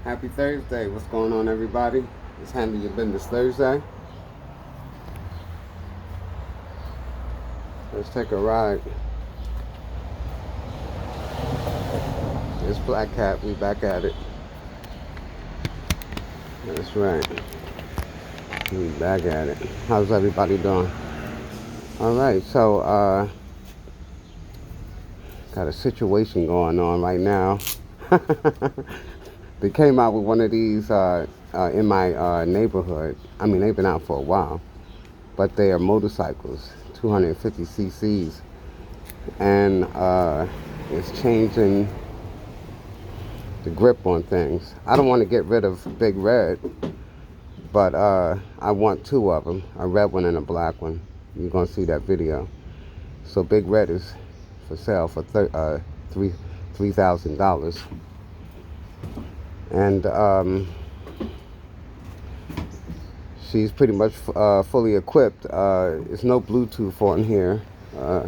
Happy Thursday. What's going on, everybody? It's Handle Your Business Thursday. Let's take a ride. It's Black Cat. We back at it. That's right. We back at it. How's everybody doing? All right. So, got a situation going on right now. They came out with one of these in my neighborhood. I mean, they've been out for a while, but they are motorcycles, 250 cc's, and it's changing the grip on things. I don't want to get rid of Bigred, but I want two of them, a red one and a black one. You're gonna see that video. So Bigred is for sale for $3,000. And she's pretty much fully equipped. There's no Bluetooth on here. I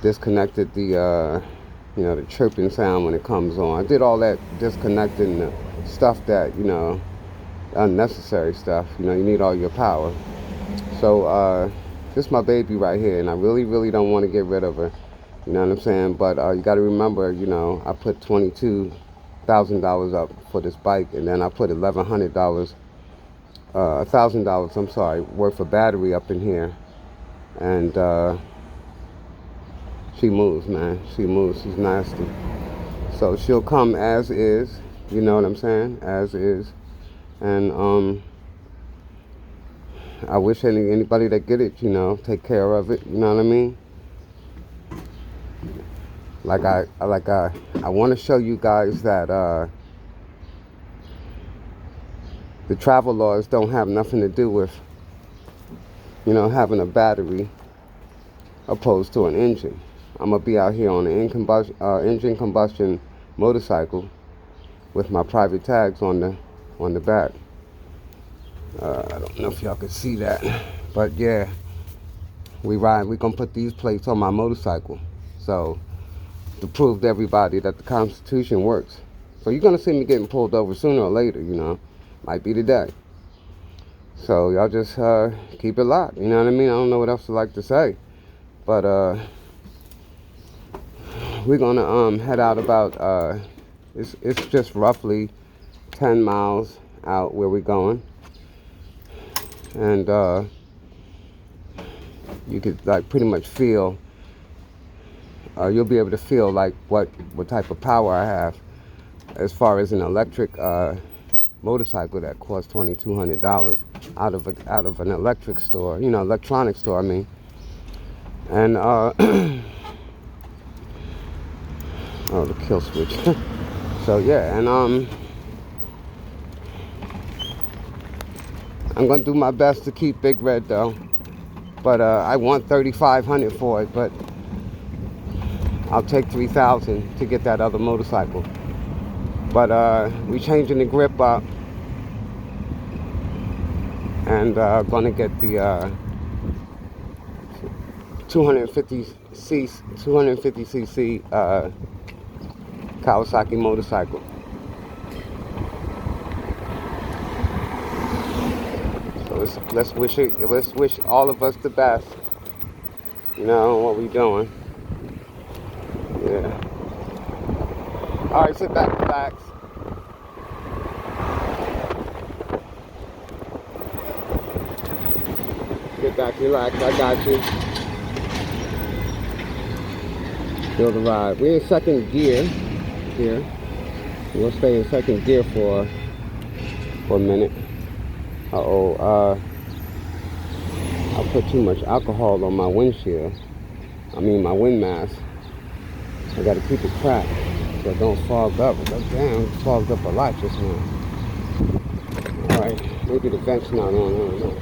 disconnected the the chirping sound when it comes on. I did all that disconnecting the stuff that, unnecessary stuff. You need all your power. So this is my baby right here, and I really, really don't want to get rid of her. You know what I'm saying? But you got to remember, I put $22,000 up for this bike, and then I put $1,100, $1,000, I'm sorry, worth of battery up in here, and she moves, man. She moves. She's nasty. So she'll come as is. You know what I'm saying? As is, and I wish anybody that get it, take care of it. You know what I mean? I want to show you guys that the travel laws don't have nothing to do with, having a battery opposed to an engine. I'm gonna be out here on an engine combustion motorcycle with my private tags on the back. I don't know if y'all can see that, but yeah, we're gonna put these plates on my motorcycle, so to prove to everybody that the Constitution works. So you're gonna see me getting pulled over sooner or later, might be today. So y'all just keep it locked, you know what I mean? I don't know what else to like to say, but we're gonna head out about it's just roughly 10 miles out where we're going, and you could pretty much feel, you'll be able to feel what type of power I have, as far as an electric motorcycle that costs $2,200 out of an electric store, electronic store, I mean. And oh, the kill switch. So yeah, and I'm gonna do my best to keep Bigred though, but I want $3,500 for it, but I'll take $3,000 to get that other motorcycle. But we changing the grip up, and gonna get the 250cc Kawasaki motorcycle. So let's wish all of us the best. What we doing. Yeah. All right, sit back, relax. Get back, relax. I got you. Feel the ride. We're in second gear here. We'll stay in second gear for a minute. I put too much alcohol on my windshield. I mean my wind mask. I gotta keep it cracked so it don't fog up. But damn, it fogged up a lot just now. Alright, maybe the vent's not on, I don't know.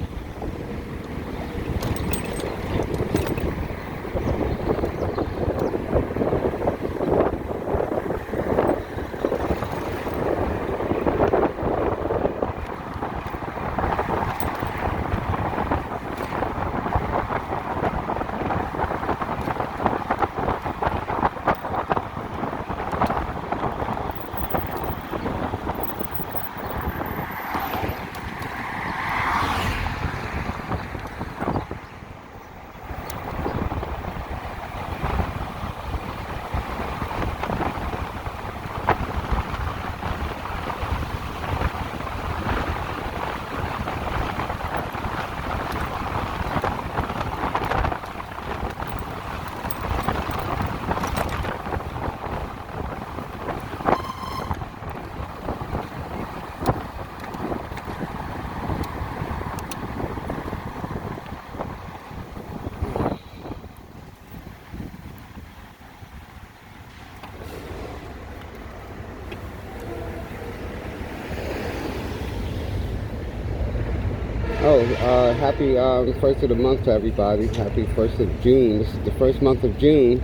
Oh, happy first of the month to everybody. Happy 1st of June. This is the first month of June.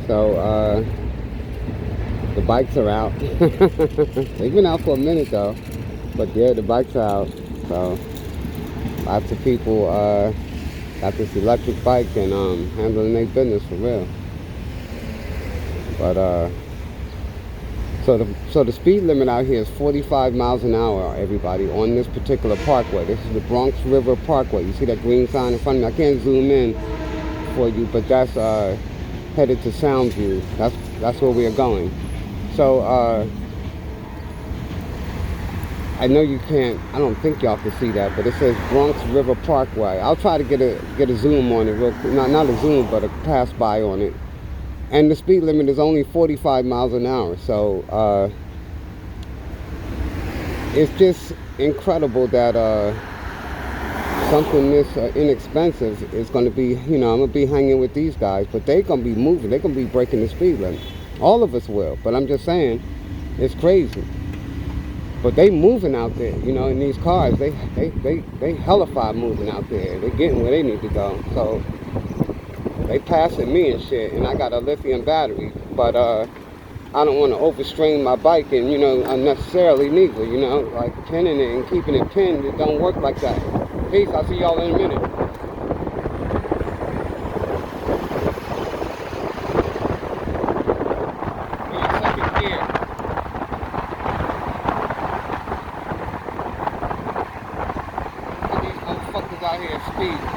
So, the bikes are out. They've been out for a minute though. But yeah, the bikes are out. So, lots of people got this electric bike and handling their business for real. But, so the speed limit out here is 45 miles an hour, everybody, on this particular parkway. This is the Bronx River Parkway. You see that green sign in front of me? I can't zoom in for you, but that's headed to Soundview. That's where we are going. So I know you can't. I don't think y'all can see that, but it says Bronx River Parkway. I'll try to get a zoom on it real quick. Not a zoom, but a pass by on it. And the speed limit is only 45 miles an hour. So it's just incredible that something this inexpensive is going to be, I'm going to be hanging with these guys, but they're going to be moving. They're going to be breaking the speed limit. All of us will, but I'm just saying, it's crazy. But they moving out there, in these cars. They hellified moving out there. They're getting where they need to go. So they passing me and shit, and I got a lithium battery, but I don't want to overstrain my bike and, unnecessarily neither, like pinning it and keeping it pinned. It don't work like that. Peace, I'll see y'all in a minute. Be in second gear. Look at these motherfuckers out here speeding.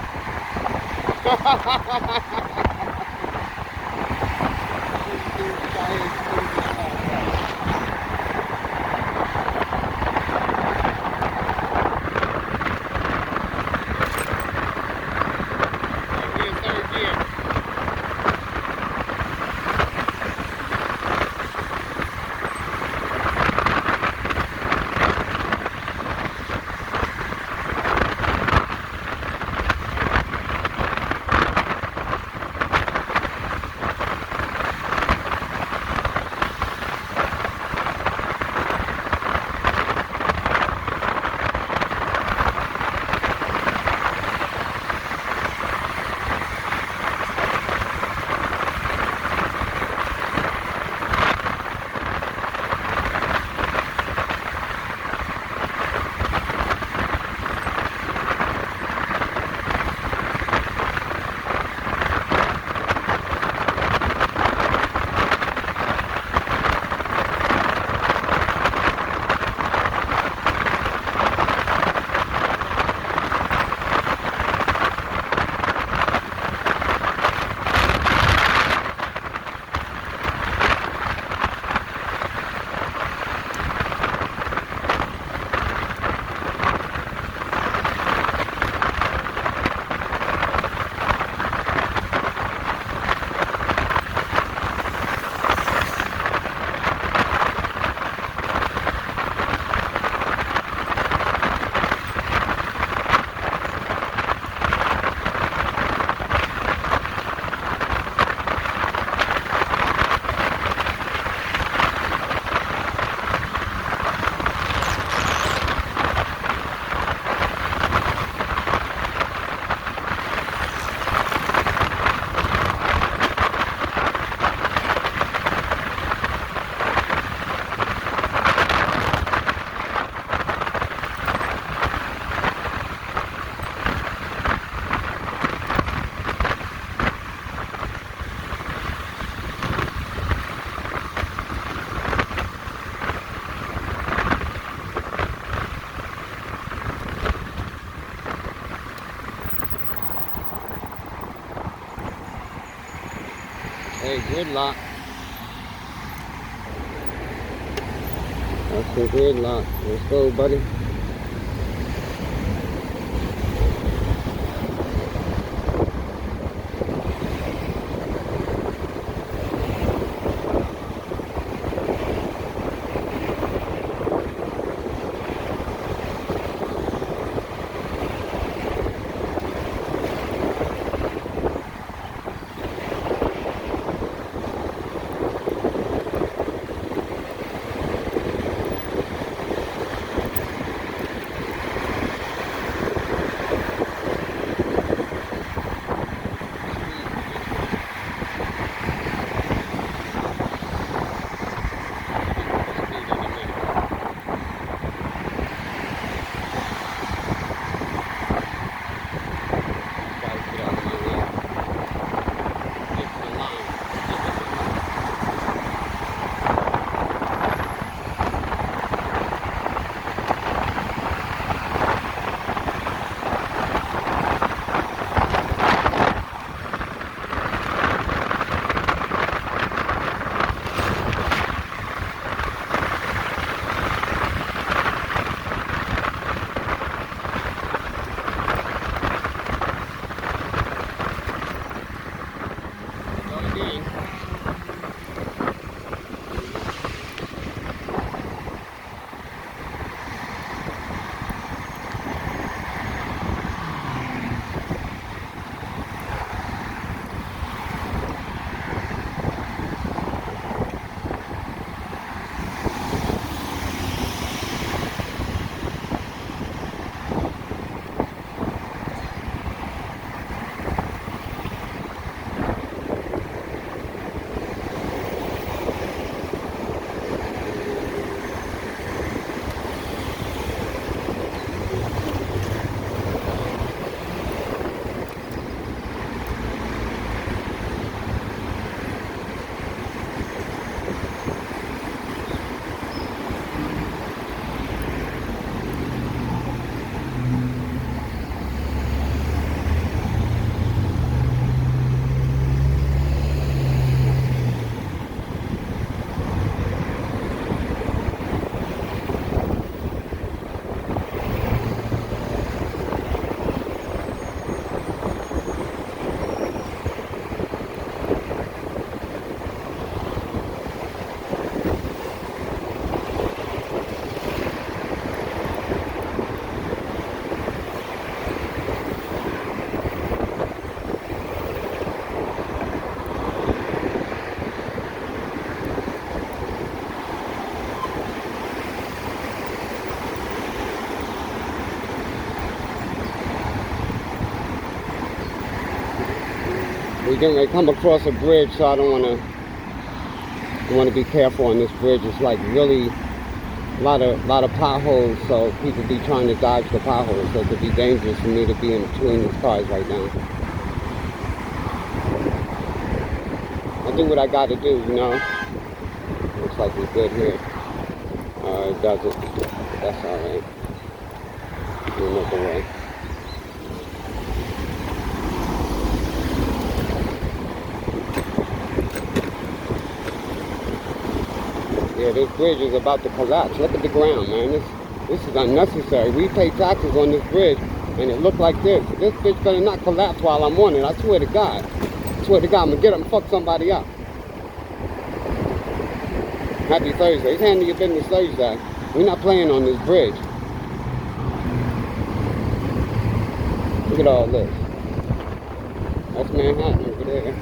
Hey, gridlock. That's the gridlock. Let's go, buddy. We're getting ready to come across a bridge, so I want to be careful on this bridge. It's like really a lot of potholes, so people be trying to dodge the potholes, so it could be dangerous for me to be in between these cars right now. I do what I got to do, you know. Looks like we're good here. It doesn't. That's all right. Another way. Yeah, this bridge is about to collapse. Look at the ground, man. This is unnecessary. We pay taxes on this bridge, and it looked like this. This bitch better not collapse while I'm on it. I swear to God. I swear to God, I'm gonna get up and fuck somebody up. Happy Thursday. It's Handle Your Business Thursday. We're not playing on this bridge. Look at all this. That's Manhattan over there.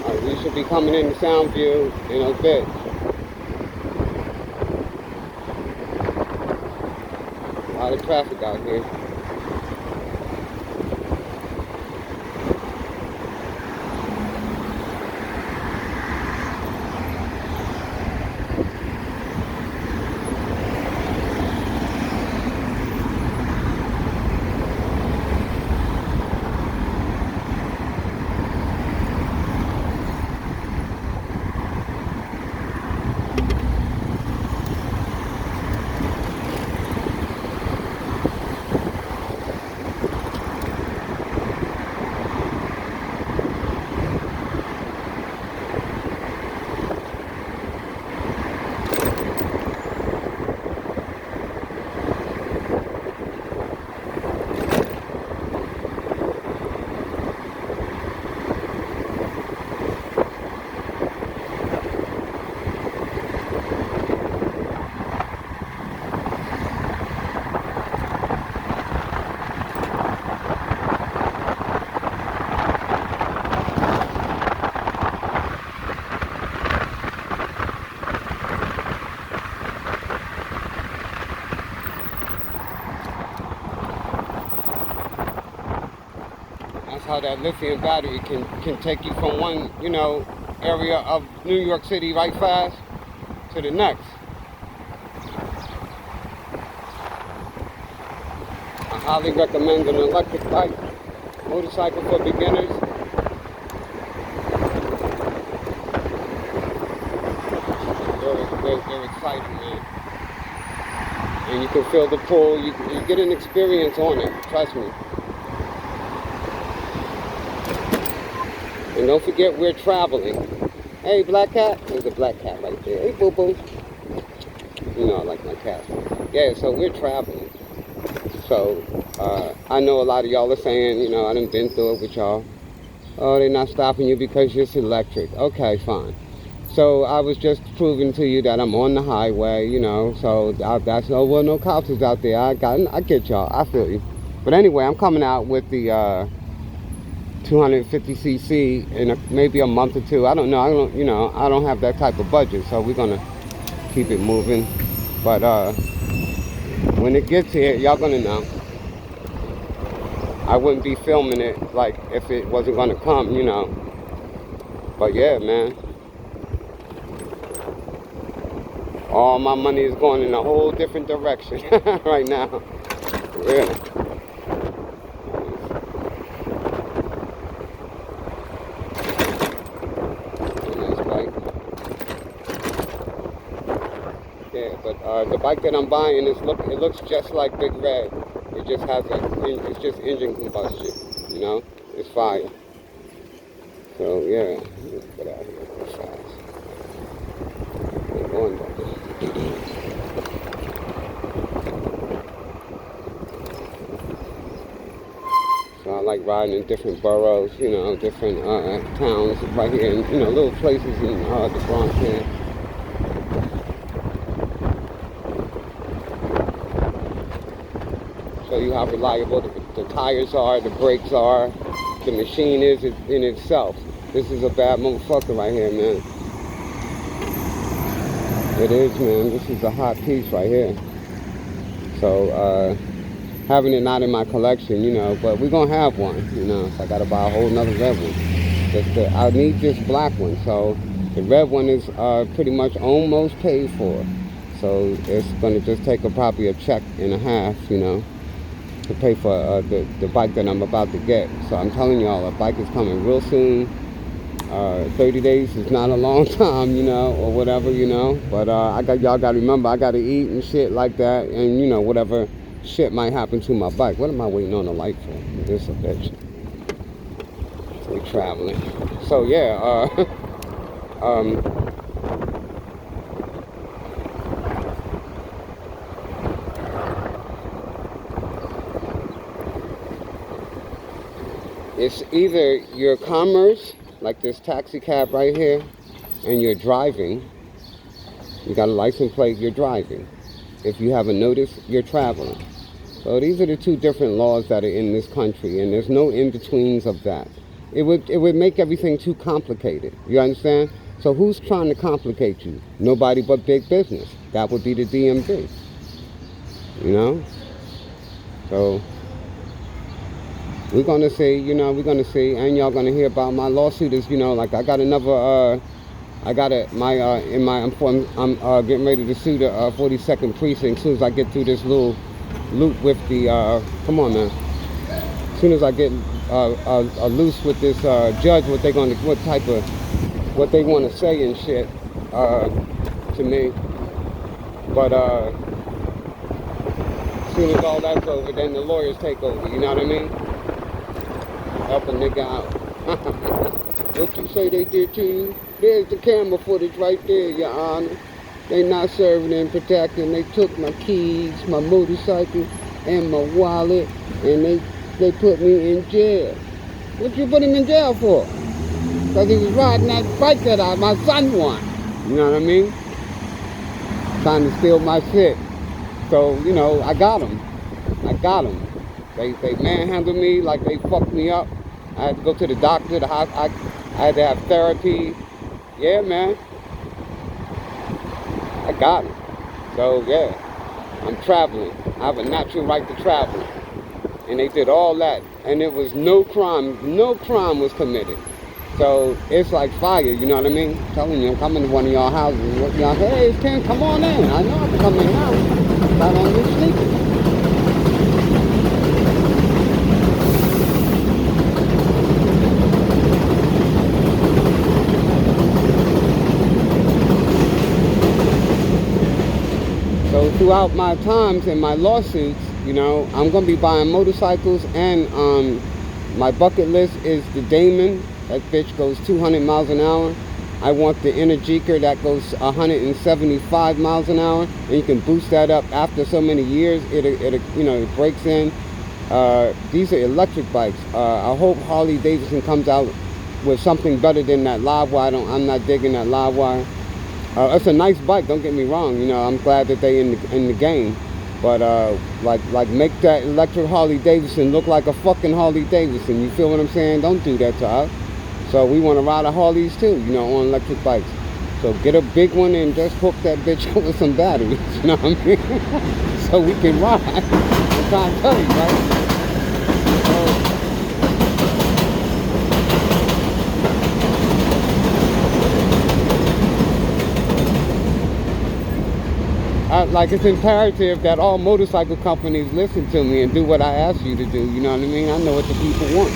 Alright, we should be coming into Soundview in a bit. A lot of traffic out here. How that lithium battery can take you from one, you know, area of New York City right fast to the next. I highly recommend an electric bike, motorcycle for beginners. They're exciting, man. And you can feel the pull. You get an experience on it, trust me. And don't forget, we're traveling. Hey, black cat. There's a black cat right there. Hey, boo boo. You know I like my cat. Yeah, so we're traveling. So, I know a lot of y'all are saying, you know, I done been through it with y'all. Oh, they're not stopping you because you're electric. Okay, fine. So, I was just proving to you that I'm on the highway, you know. So, that's no cops is out there. I get y'all. I feel you. But anyway, I'm coming out with the 250cc in maybe a month or two. I don't know. I don't have that type of budget, so we're gonna keep it moving. But when it gets here, y'all gonna know. I wouldn't be filming it like if it wasn't gonna come, you know. But yeah, man. All my money is going in a whole different direction right now. Really. Yeah, but the bike that I'm buying it looks just like Bigred. It just has it's just engine combustion, you know. It's fire. So yeah, let's get out here real fast. We're going down. So I like riding in different boroughs, you know, different towns right here, and you know, little places in the Bronx here. Show you how reliable the tires are, the brakes are, the machine is in itself. This is a bad motherfucker right here, man. It is, man. This is a hot piece right here. So, having it not in my collection, you know, but we're gonna have one, you know, so I gotta buy a whole nother red one. I need this black one, so the red one is pretty much almost paid for. So it's gonna just take probably a check and a half, you know, to pay for the bike that I'm about to get. So I'm telling y'all, a bike is coming real soon. 30 days is not a long time, you know, or whatever, you know, but y'all gotta remember, I gotta eat and shit like that, and you know, whatever shit might happen to my bike. What am I waiting on the light for? This a bitch. We traveling. So yeah, it's either your commerce, like this taxi cab right here, and you're driving. You got a license plate, you're driving. If you haven't noticed, you're traveling. So these are the two different laws that are in this country, and there's no in-betweens of that. It would make everything too complicated. You understand? So who's trying to complicate you? Nobody but big business. That would be the DMV. You know? So we're gonna see, you know, we're gonna see, and y'all gonna hear about my lawsuit. Is, you know, like I got another I'm getting ready to sue the 42nd precinct as soon as I get through this little loop with the come on, man. As soon as I get loose with this judge, what they want to say and shit to me. But as soon as all that's over, then the lawyers take over. You know what I mean? Help a nigga out. What you say they did to you? There's the camera footage right there, Your Honor. They not serving and protecting. They took my keys, my motorcycle, and my wallet, and they put me in jail. What you put him in jail for? Because he was riding that bike that my son won. You know what I mean? Trying to steal my shit. So, you know, I got him. They manhandled me like they fucked me up. I had to go to the doctor, I had to have therapy. Yeah, man. I got him. So, yeah. I'm traveling. I have a natural right to travel. And they did all that. And it was no crime was committed. So, it's like fire, you know what I mean? I'm telling you, I'm coming to one of y'all houses. Y'all say, hey, it's Ken, come on in. I know I'm coming now. Not on you sleeping. So throughout my times and my lawsuits, you know, I'm going to be buying motorcycles, and my bucket list is the Damon. That bitch goes 200 miles an hour. I want the Energizer that goes 175 miles an hour, and you can boost that up after so many years. It you know, it breaks in. These are electric bikes. I hope Harley Davidson comes out with something better than that live wire. I'm not digging that live wire. It's a nice bike, don't get me wrong. You know, I'm glad that they in the game. But like make that electric Harley Davidson look like a fucking Harley Davidson. You feel what I'm saying? Don't do that to us. So we want to ride a Harleys too, you know, on electric bikes. So get a big one and just hook that bitch up with some batteries. You know what I mean? So we can ride. I'm trying to tell you, right? Like, it's imperative that all motorcycle companies listen to me and do what I ask you to do. You know what I mean? I know what the people want.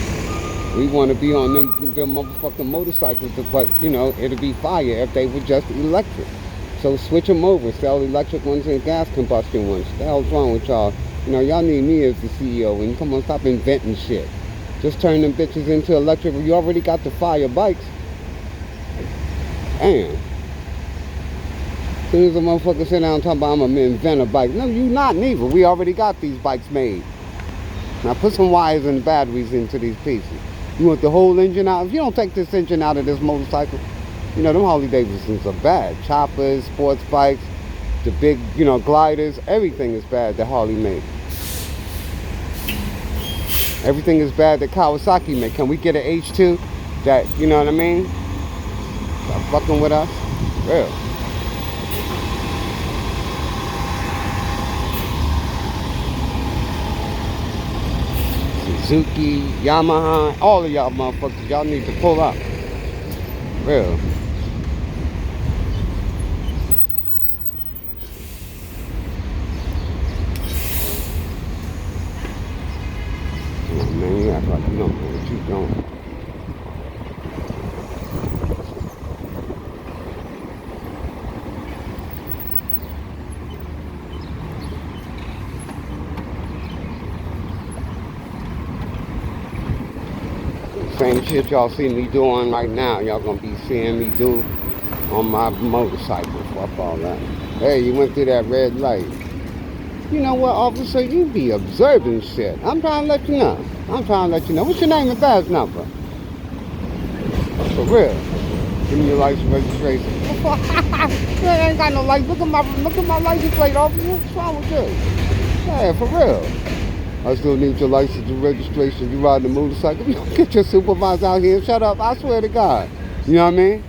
We want to be on them motherfucking motorcycles, but you know, it'd be fire if they were just electric. So switch them over, sell electric ones and gas combustion ones. What the hell's wrong with y'all? You know, y'all need me as the CEO, and come on, stop inventing shit. Just turn them bitches into electric. You already got the fire bikes. Damn. As soon as a motherfucker sit down and talk about I'm gonna invent a bike. No, you not neither. We already got these bikes made. Now put some wires and batteries into these pieces. You want the whole engine out? If you don't take this engine out of this motorcycle, you know, them Harley Davidsons are bad. Choppers, sports bikes, the big, you know, gliders, everything is bad that Harley made. Everything is bad that Kawasaki made. Can we get an H2 that, you know what I mean? Stop fucking with us. Real. Suzuki, Yamaha, all of y'all motherfuckers, y'all need to pull up. Real. Oh, man, you act like you don't know what you doing. Same shit y'all see me doing right now, y'all gonna be seeing me do on my motorcycle. Fuck all that. Hey, you went through that red light. You know what, officer? You be observing shit. I'm trying to let you know. I'm trying to let you know. What's your name and badge number? For real. Give me your license registration. You ain't got no license. Look at my license plate, officer. What's wrong with you? Yeah, for real. I still need your license and registration. You riding a motorcycle. You don't get your supervisor out here and shut up. I swear to God. You know what I mean?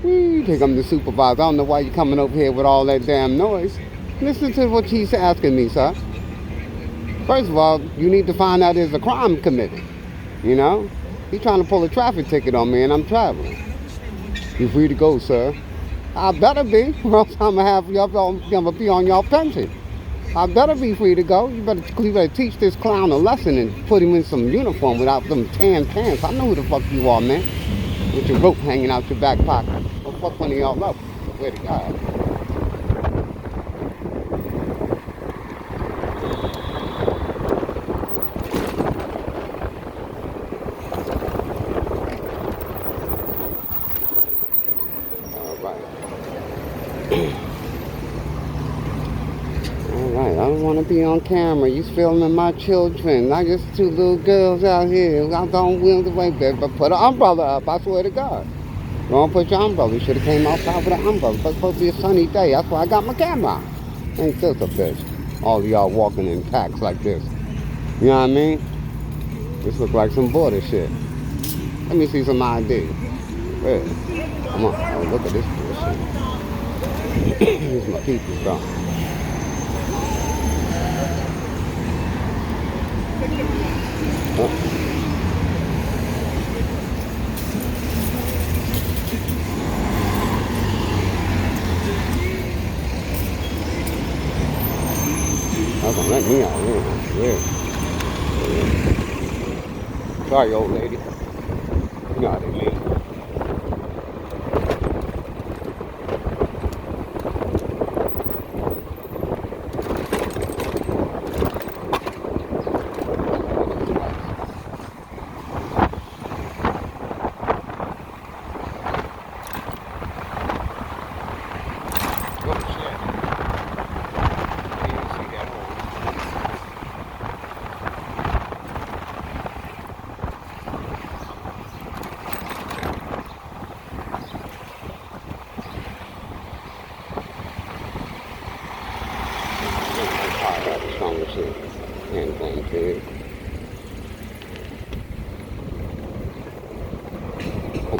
You think I'm the supervisor. I don't know why you're coming over here with all that damn noise. Listen to what he's asking me, sir. First of all, you need to find out there's a crime committed. You know? He's trying to pull a traffic ticket on me and I'm traveling. You're free to go, sir. I better be, or else I'm gonna be on y'all pension. I better be free to go. You better teach this clown a lesson and put him in some uniform without them tan pants. I know who the fuck you are, man. With your rope hanging out your back pocket. Well, fuck one of y'all up. Swear to God. Alright, I don't want to be on camera. You filming my children. Not just two little girls out here. I don't will the way, baby. But put an umbrella up, I swear to God. Don't put your umbrella. You should have came outside with an umbrella. It's supposed to be a sunny day. That's why I got my camera. Ain't this a bitch? All of y'all walking in packs like this. You know what I mean? This look like some border shit. Let me see some ID. Yeah. Come on. Oh, look at this bullshit. Here's my people, bro. Oh. That's gonna let me out here. Yeah. Sorry, old lady. You know what I mean.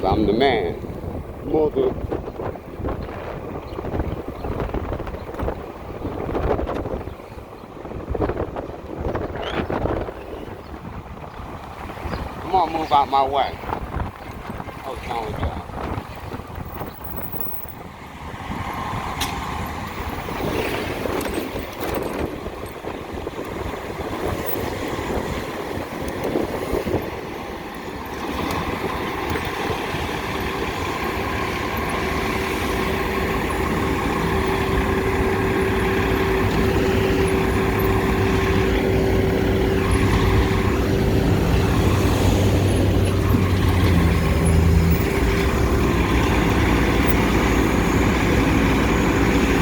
I'm the man. Mother. Come on, move out my way. What's wrong with y'all?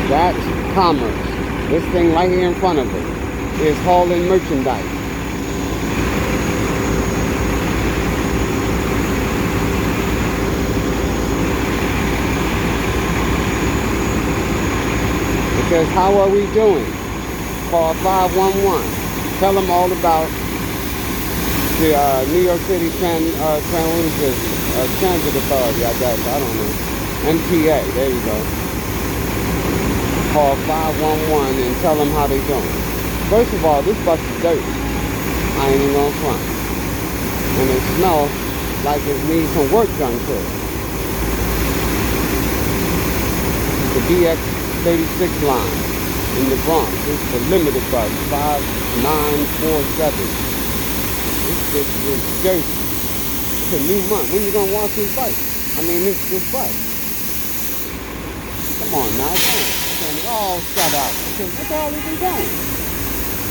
That's commerce. This thing right here in front of it is hauling merchandise. It says, how are we doing? Call 511. Tell them all about the New York City Transit Authority, I guess. I don't know. MTA, there you go. Call 511 and tell them how they doing. First of all, this bus is dirty. I ain't even gonna front. and it smells like it needs some work done to it. The BX36 line in the Bronx. This is the limited bus, 5947. This bitch is dirty. It's a new month. When you gonna wash this bike? I mean, this bike. Come on now, damn. It all shut out. What's all even doing?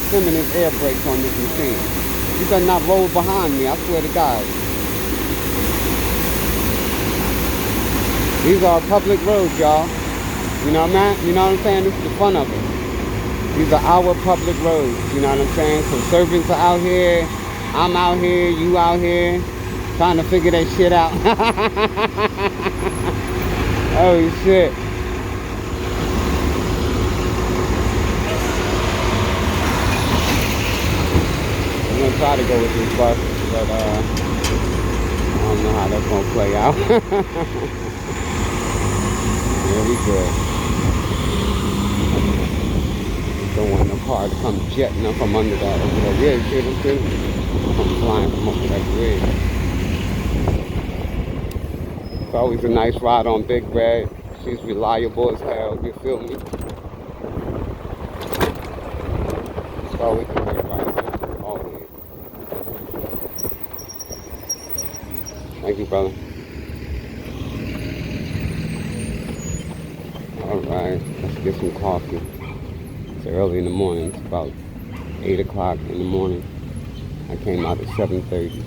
Swimming his air brakes on this machine. You better not roll behind me, I swear to God. These are public roads, y'all. You know what I'm saying? This is the fun of it. These are our public roads, you know what I'm saying? So servants are out here, I'm out here, you out here, trying to figure that shit out. Oh shit. I'm gonna try to go with this bus, but I don't know how that's gonna play out. Yeah, we good. Don't want no car to come jetting up from under that over there. Yeah, see what I'm saying? Come flying from over that bridge. It's always a nice ride on Bigred. She's reliable as hell, you feel me? It's always a good ride, man. Always. Thank you, brother. Alright, let's get some coffee. It's early in the morning. It's about 8 o'clock in the morning. I came out at 7:30.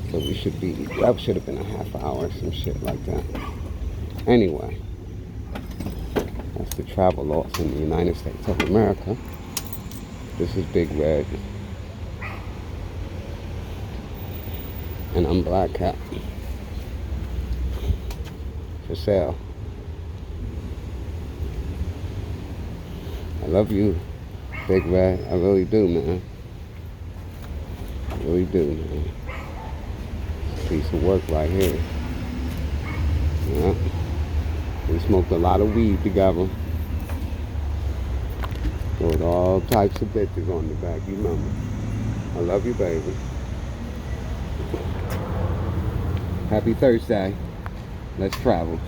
So we should be, that should have been a half hour, some shit like that. Anyway, that's the travel laws in the United States of America. This is Bigred. And I'm Black Cat. For sale. I love you, Bigred. I really do, man. I really do, man. Piece of work right here. Yeah. We smoked a lot of weed together. With all types of bitches on the back, you remember. I love you, baby. Happy Thursday. Let's travel.